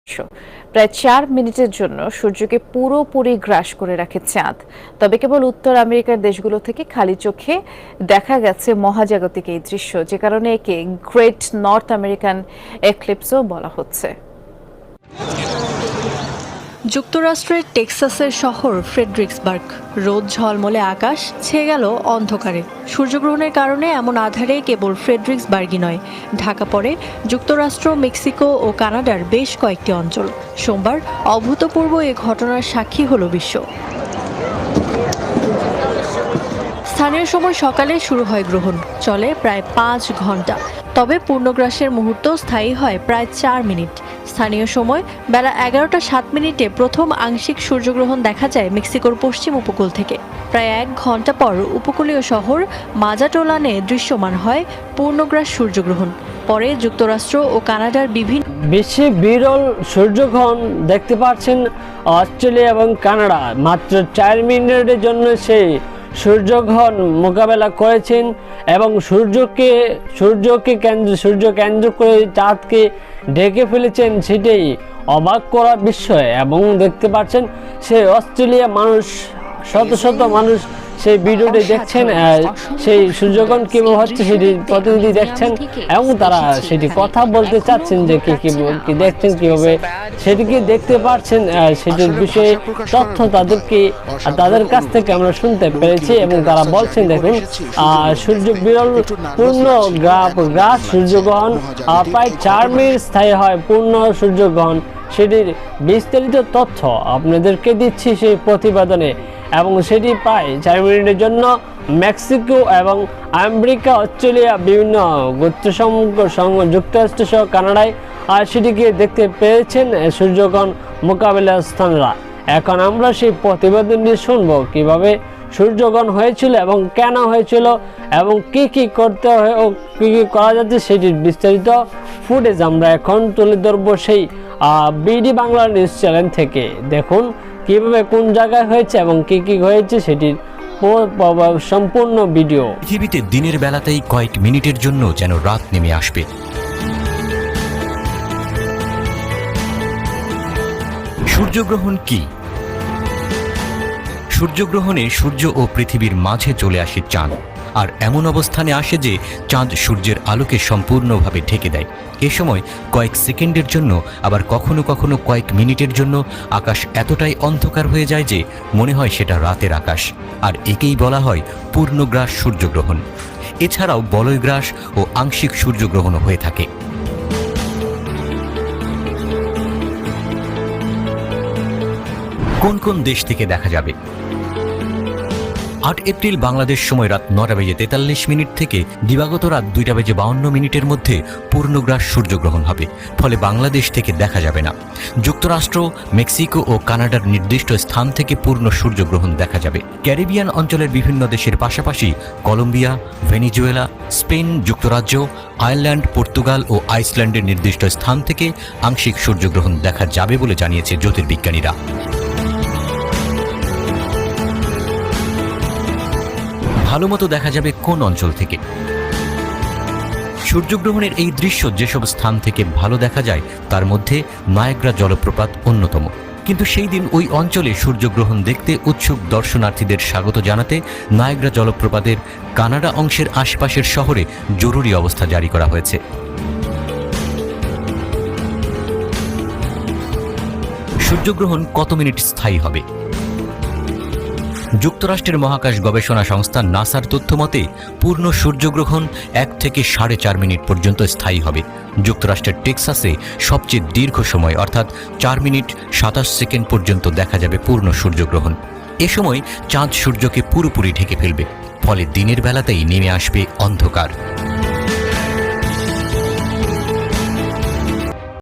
প্রায় ৪ মিনিটের জন্য সূর্যকে পুরোপুরি গ্রাস করে রাখে চাঁদ। তবে কেবল উত্তর আমেরিকার দেশগুলো থেকে খালি চোখে দেখা গেছে মহাজাগতিক এই দৃশ্য, যে কারণে একে গ্রেট নর্থ আমেরিকান এক্লিপসও বলা হচ্ছে। যুক্তরাষ্ট্রের টেক্সাসের শহর ফ্রেডরিক্সবার্গ। রোদ ঝলমলে আকাশ ছেয়ে গেল অন্ধকারে। সূর্যগ্রহণের কারণে এমন আঁধারে কেবল ফ্রেডরিক্সবার্গই নয়, ঢাকা পড়ে যুক্তরাষ্ট্র, মেক্সিকো ও কানাডার বেশ কয়েকটি অঞ্চল। সোমবার অভূতপূর্ব এ ঘটনার সাক্ষী হলো বিশ্ব। স্থানীয় সময় সকালে শুরু হয় গ্রহণ, চলে প্রায় ৫ ঘন্টা। তবে পূর্ণগ্রাসের মুহূর্ত স্থায়ী হয় প্রায় ৪ মিনিট। স্থানীয় সময় বেলা ১১টা ৭ মিনিটে প্রথম আংশিক সূর্যগ্রহণ দেখা যায় মেক্সিকোর পশ্চিম উপকূল থেকে। প্রায় ১ ঘন্টা পর উপকূলীয় শহর মাজাটোলানে দৃশ্যমান হয় পূর্ণগ্রাস সূর্যগ্রহণ। পরে যুক্তরাষ্ট্র ও কানাডার বিভিন্ন বিশ্বে বিরল সূর্যগ্রহণ দেখতে পাচ্ছেন অস্ট্রেলিয়া এবং কানাডা। মাত্র ৪ মিনিটের জন্য সেই সূর্যগ্রহণ মোকাবেলা করেছেন এবং সূর্য কেন্দ্র করে চাঁদকে ঢেকে ফেলেছেন, সেটাই অবাক করা বিষয়। এবং দেখতে পাচ্ছেন সেই অস্ট্রেলিয়া মানুষ, শত শত মানুষ সেই ভিডিওটি দেখছেন, সেই সূর্যগ্রহণ কিভাবে হচ্ছে সেটি প্রতিনিধি দেখছেন এবং তারা সেটি কথা বলতে চাচ্ছেন যে কি দেখছেন, কিভাবে সেটিকে দেখতে পাচ্ছেন, সেটির বিষয়ে তথ্য তাদের কাছ থেকে আমরা শুনতে পেরেছি। এবং তারা বলছেন, দেখুন সূর্য বিরল পূর্ণ গ্রাস সূর্যগ্রহণ প্রায় ৪ মিনিট স্থায়ী হয় পূর্ণ সূর্যগ্রহণ। সেটির বিস্তারিত তথ্য আপনাদেরকে দিচ্ছি সেই প্রতিবেদনে। এবং সেটি প্রায় ৪ মিনিটের জন্য মেক্সিকো এবং আমেরিকা, অস্ট্রেলিয়া, বিভিন্ন যুক্তরাষ্ট্র সহ কানাডায় সেটিকে দেখতে পেয়েছেন সূর্যগ্রহণ মোকাবেলা স্থানরা। এখন আমরা সেই প্রতিবেদনটি শুনব, কিভাবে সূর্যগ্রহণ হয়েছিল এবং কেন হয়েছিল এবং কি করতে হয় ও কি করা যাচ্ছে সেটির বিস্তারিত ফুটেজ আমরা এখন তুলে ধরবো সেই বিডি বাংলা নিউজ চ্যানেল থেকে। দেখুন কিভাবে কোন জায়গায় হয়েছে এবং কি হয়েছে সেটির সম্পূর্ণ ভিডিও। পৃথিবীতে দিনের বেলাতেই কয়েক মিনিটের জন্য যেন রাত নেমে আসবে। সূর্যগ্রহণ কি? সূর্যগ্রহণে সূর্য ও পৃথিবীর মাঝে চলে আসে চাঁদ, আর এমন অবস্থানে আসে যে চাঁদ সূর্যের আলোকে সম্পূর্ণভাবে ঢেকে দেয়। এ সময় কয়েক সেকেন্ডের জন্য, আবার কখনো কখনো কয়েক মিনিটের জন্য আকাশ এতটাই অন্ধকার হয়ে যায় যে মনে হয় সেটা রাতের আকাশ, আর একেই বলা হয় পূর্ণগ্রাস সূর্যগ্রহণ। এছাড়াও বলয়গ্রাস ও আংশিক সূর্যগ্রহণও হয়ে থাকে। কোন কোন দেশ থেকে দেখা যাবে? ৮ এপ্রিল বাংলাদেশ সময় রাত ৯:৪৩ থেকে দিবাগত রাত ২:৫২ মধ্যে পূর্ণগ্রাস সূর্যগ্রহণ হবে, ফলে বাংলাদেশ থেকে দেখা যাবে না। যুক্তরাষ্ট্র, মেক্সিকো ও কানাডার নির্দিষ্ট স্থান থেকে পূর্ণ সূর্যগ্রহণ দেখা যাবে। ক্যারিবিয়ান অঞ্চলের বিভিন্ন দেশের পাশাপাশি কলম্বিয়া, ভেনিজুয়েলা, স্পেন, যুক্তরাজ্য, আয়ারল্যান্ড, পর্তুগাল ও আইসল্যান্ডের নির্দিষ্ট স্থান থেকে আংশিক সূর্যগ্রহণ দেখা যাবে বলে জানিয়েছে জ্যোতির্বিজ্ঞানীরা। ভালোমতো দেখা যাবে কোন অঞ্চল থেকে? সূর্যগ্রহণের এই দৃশ্য যেসব স্থান থেকে ভালো দেখা যায় তার মধ্যে নায়াগ্রা জলপ্রপাত অন্যতম। কিন্তু সেই দিন ওই অঞ্চলে সূর্যগ্রহণ দেখতে উৎসুক দর্শনার্থীদের স্বাগত জানাতে নায়াগ্রা জলপ্রপাতের কানাডা অংশের আশপাশের শহরে জরুরি অবস্থা জারি করা হয়েছে। সূর্যগ্রহণ কত মিনিট স্থায়ী হবে? যুক্তরাষ্ট্রের মহাকাশ গবেষণা সংস্থা নাসার তথ্য মতে পূর্ণ সূর্যগ্রহণ ১ থেকে ৪.৫ মিনিট পর্যন্ত স্থায়ী হবে। যুক্তরাষ্ট্রের টেক্সাসে সবচেয়ে দীর্ঘ সময় অর্থাৎ ৪ মিনিট ২৭ সেকেন্ড পর্যন্ত দেখা যাবে পূর্ণ সূর্যগ্রহণ। এ সময় চাঁদ সূর্যকে পুরোপুরি ঢেকে ফেলবে, ফলে দিনের বেলাতেই নেমে আসবে অন্ধকার।